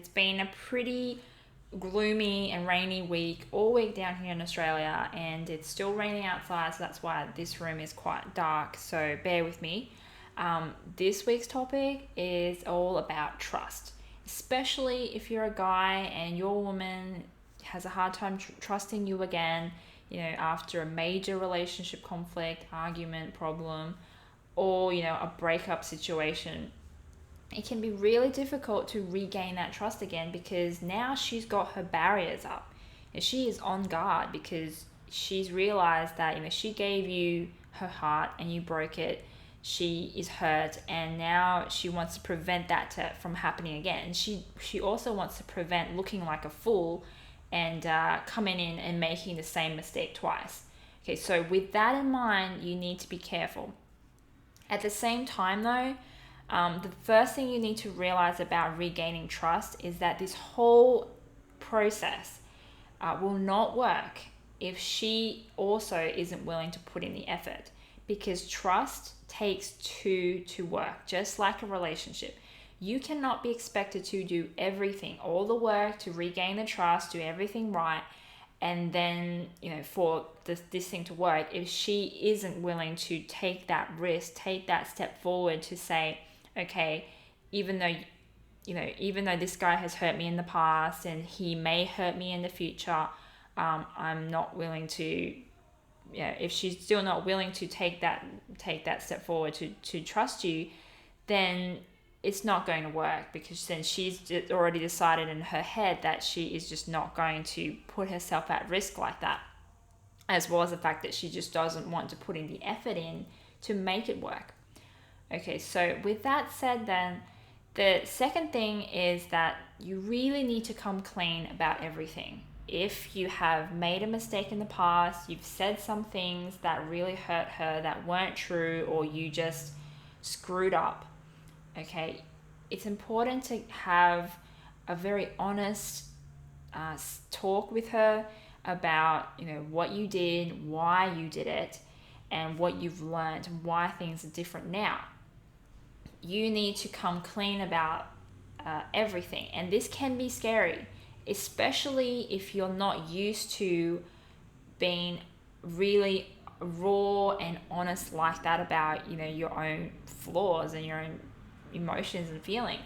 It's been a pretty gloomy and rainy week all week down here in Australia, and it's still raining outside, so that's why this room is quite dark. So bear with me. This week's topic is all about trust, especially if you're a guy and your woman has a hard time trusting you again, after a major relationship conflict, argument, problem, or, a breakup situation. It can be really difficult to regain that trust again because now she's got her barriers up and she is on guard because she's realized that she gave you her heart and you broke it. She is hurt and now she wants to prevent that from happening again. And she also wants to prevent looking like a fool and coming in and making the same mistake twice. Okay, so with that in mind, you need to be careful. At the same time though, the first thing you need to realize about regaining trust is that this whole process will not work if she also isn't willing to put in the effort, because trust takes two to work, just like a relationship. You cannot be expected to do everything, all the work to regain the trust, do everything right, and then for this thing to work if she isn't willing to take that risk, take that step forward to say, okay, even though this guy has hurt me in the past and he may hurt me in the future, I'm not willing to, if she's still not willing to take that step forward to trust you, then it's not going to work, because then she's already decided in her head that she is just not going to put herself at risk like that, as well as the fact that she just doesn't want to put in the effort in to make it work. Okay, so with that said then, the second thing is that you really need to come clean about everything. If you have made a mistake in the past, you've said some things that really hurt her that weren't true, or you just screwed up, okay, it's important to have a very honest talk with her about what you did, why you did it, and what you've learned, and why things are different now. You need to come clean about everything, and this can be scary, especially if you're not used to being really raw and honest like that about your own flaws and your own emotions and feelings.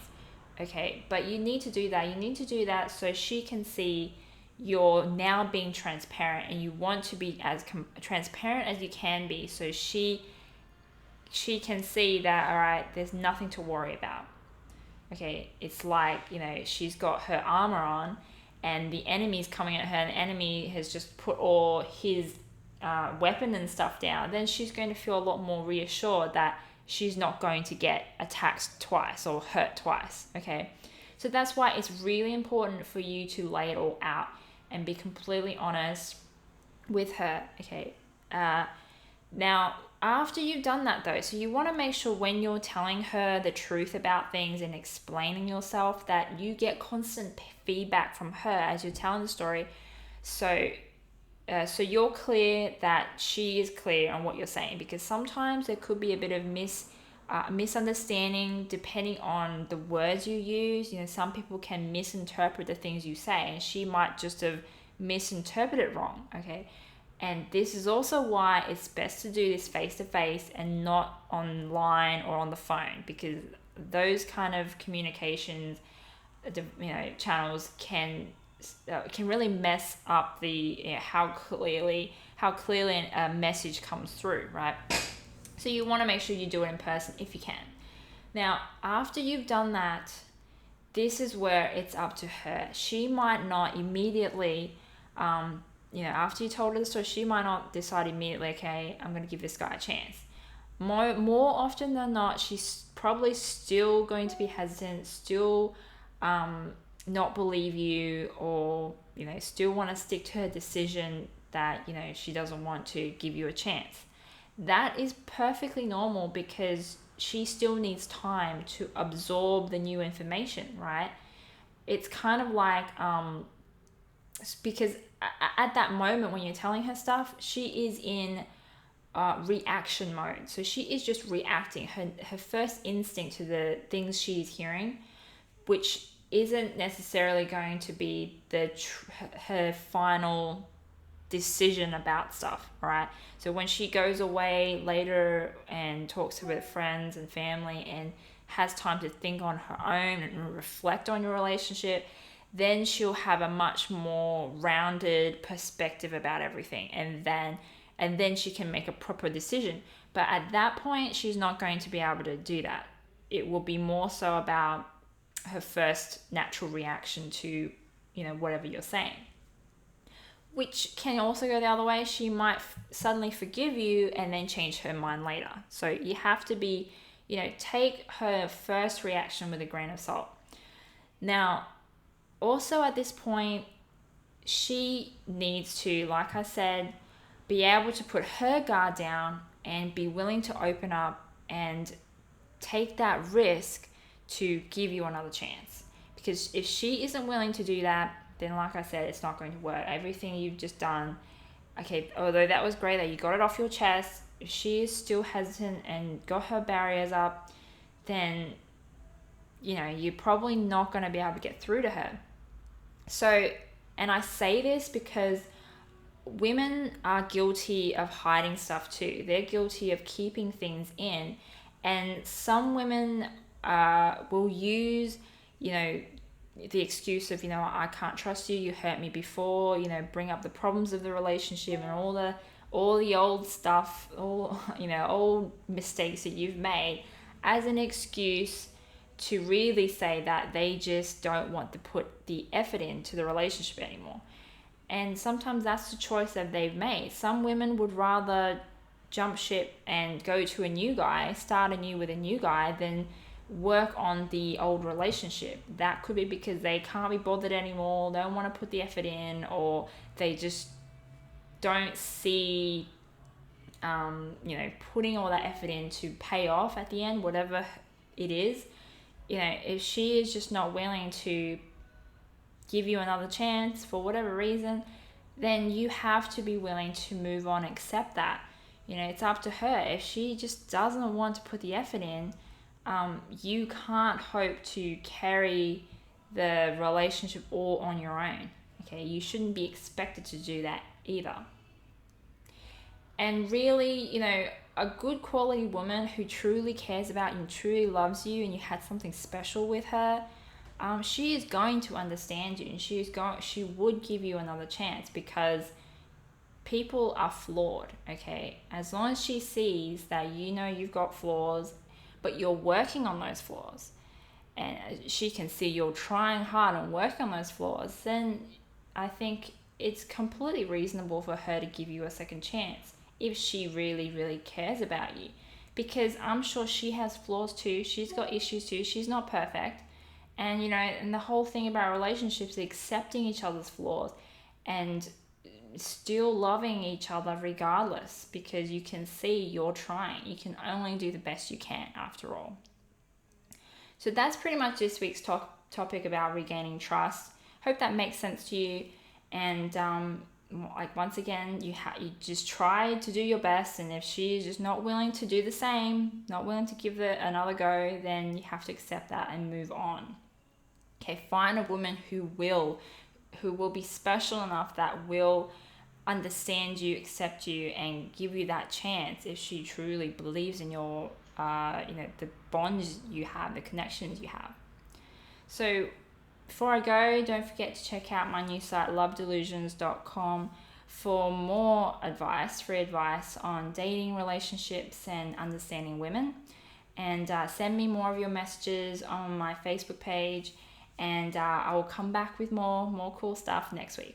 Okay, but you need to do that so she can see you're now being transparent, and you want to be as transparent as you can be, so she can see that, all right, there's nothing to worry about. Okay, it's like she's got her armor on and the enemy's coming at her, and the enemy has just put all his weapon and stuff down. Then she's going to feel a lot more reassured that she's not going to get attacked twice or hurt twice. Okay, so that's why it's really important for you to lay it all out and be completely honest with her. Okay, now after you've done that though, so you want to make sure when you're telling her the truth about things and explaining yourself that you get constant feedback from her as you're telling the story, so you're clear that she is clear on what you're saying, because sometimes there could be a bit of misunderstanding depending on the words you use. Some people can misinterpret the things you say, and she might just have misinterpreted it wrong. Okay, and this is also why it's best to do this face to face and not online or on the phone, because those kind of communications channels can really mess up the how clearly a message comes through, right? So you want to make sure you do it in person if you can. Now, after you've done that, this is where it's up to her. She might not immediately, after you told her the story, she might not decide immediately, okay, I'm going to give this guy a chance. More often than not, she's probably still going to be hesitant, still not believe you, or still want to stick to her decision that she doesn't want to give you a chance. That is perfectly normal, because she still needs time to absorb the new information, right? It's kind of like because at that moment when you're telling her stuff, she is in reaction mode. So she is just reacting. Her first instinct to the things she's hearing, which isn't necessarily going to be her final decision about stuff, right? So when she goes away later and talks to her friends and family and has time to think on her own and reflect on your relationship, then she'll have a much more rounded perspective about everything, and then she can make a proper decision. But at that point, she's not going to be able to do that. It will be more so about her first natural reaction to, whatever you're saying. Which can also go the other way. She might suddenly forgive you and then change her mind later. So you have to be, take her first reaction with a grain of salt. Now, also at this point, she needs to, like I said, be able to put her guard down and be willing to open up and take that risk to give you another chance. Because if she isn't willing to do that, then like I said, it's not going to work. Everything you've just done, okay, although that was great that you got it off your chest, if she is still hesitant and got her barriers up, then, you're probably not going to be able to get through to her. So, and I say this because women are guilty of hiding stuff too. They're guilty of keeping things in. And some women will use, the excuse of, I can't trust you, you hurt me before, bring up the problems of the relationship and all the old stuff, old mistakes that you've made as an excuse to really say that they just don't want to put the effort into the relationship anymore. And sometimes that's the choice that they've made. Some women would rather jump ship and go to a new guy, start anew with a new guy, than work on the old relationship. That could be because they can't be bothered anymore, they don't want to put the effort in, or they just don't see putting all that effort in to pay off at the end, whatever it is. If she is just not willing to give you another chance for whatever reason, then you have to be willing to move on, accept that. It's up to her. If she just doesn't want to put the effort in, you can't hope to carry the relationship all on your own. Okay, you shouldn't be expected to do that either. And really, a good quality woman who truly cares about you and truly loves you, and you had something special with her, she is going to understand you, and she would give you another chance, because people are flawed, okay? As long as she sees that you've got flaws, but you're working on those flaws, and she can see you're trying hard and working on those flaws, then I think it's completely reasonable for her to give you a second chance if she really, really cares about you. Because I'm sure she has flaws too. She's got issues too. She's not perfect. And, and the whole thing about relationships is accepting each other's flaws and still loving each other regardless, because you can see you're trying. You can only do the best you can after all. So that's pretty much this week's topic about regaining trust. Hope that makes sense to you. And once again, you just try to do your best, and if she's just not willing to do the same, not willing to give it another go, then you have to accept that and move on. Okay, find a woman who will be special enough, that will understand you, accept you, and give you that chance if she truly believes in your the bonds you have, the connections you have. So before I go, don't forget to check out my new site, lovedelusions.com, for more advice, free advice on dating, relationships, and understanding women. And send me more of your messages on my Facebook page, and I will come back with more cool stuff next week.